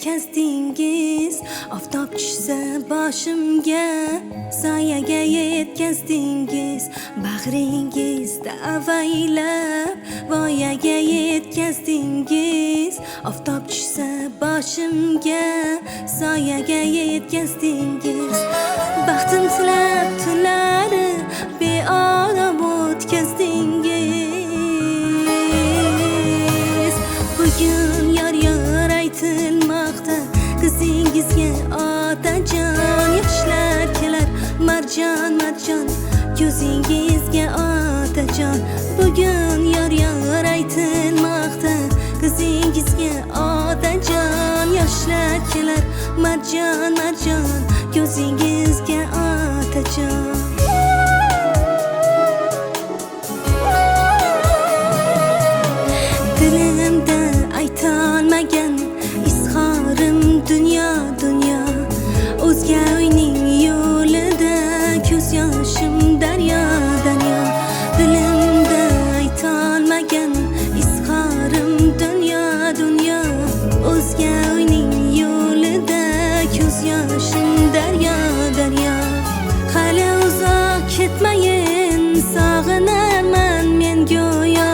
yetkazdingiz, oftob tushsa boshimga, soyaga yetkazdingiz, bag'ringizda avaylab voyaga yetkazdingiz, oftob tushsa boshimga, soyaga yetkazdingiz, baxtim tilab tunlari beorom o'tkazdingiz. Bugun yor aytilmoqda qizingizga otajon, yoshlar kelar marjon marjon ko'zingizga otajon. Bugun yor aytilmoqda qizingizga otajon, yoshlar kelar marjon marjon ko'zingizga otajon. Dilimda aytolmagan izhorim dunyo dunyo, o'zga uyning yo'lida ko'z yoshim daryo daryo. Dilimda aytolmagan izhorim dunyo dunyo, o'zga uyning yo'lida ko'z yoshim daryo daryo. Hali uzoq ketmayin, sog'inarman men go'yo.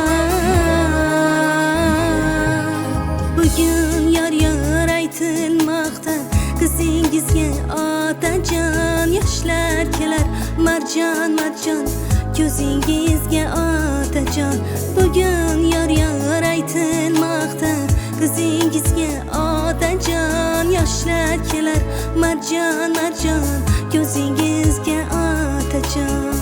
Bugun yor aytilmoqda qizingizga otajon, yoshlar kelar marjon marjon ko'zingizga otajon. Bugun yor aytilmoqda qizingizga otajon, yoshlar kelar marjon marjon ko'zingizga otajon.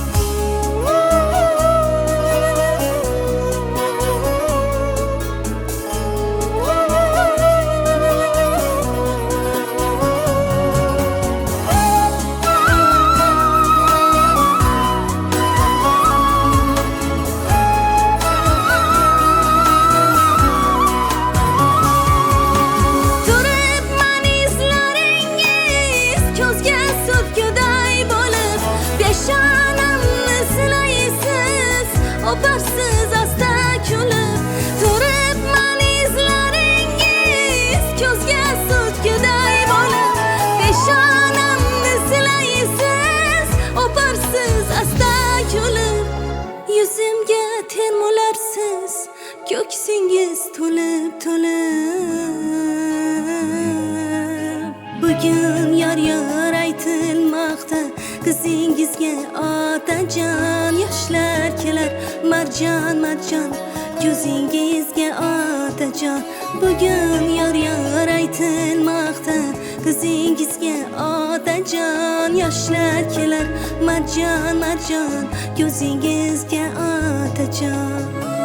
Oparsız asta kulib, turib man izlaringiz, ko'zga sutkuday bo'lib, peshonamni silaysiz. Oparsız asta kulib, yuzimga termularsiz, ko'ksingiz to'lib to'lib. Bugun yor aytilmoqda qizingizga otajon, yoshlar kelar marjon marjon ko'zingizga otajon. Bugun yor aytilmoqda qizingizga otajon, yoshlar kelar marjon marjon ko'zingizga otajon.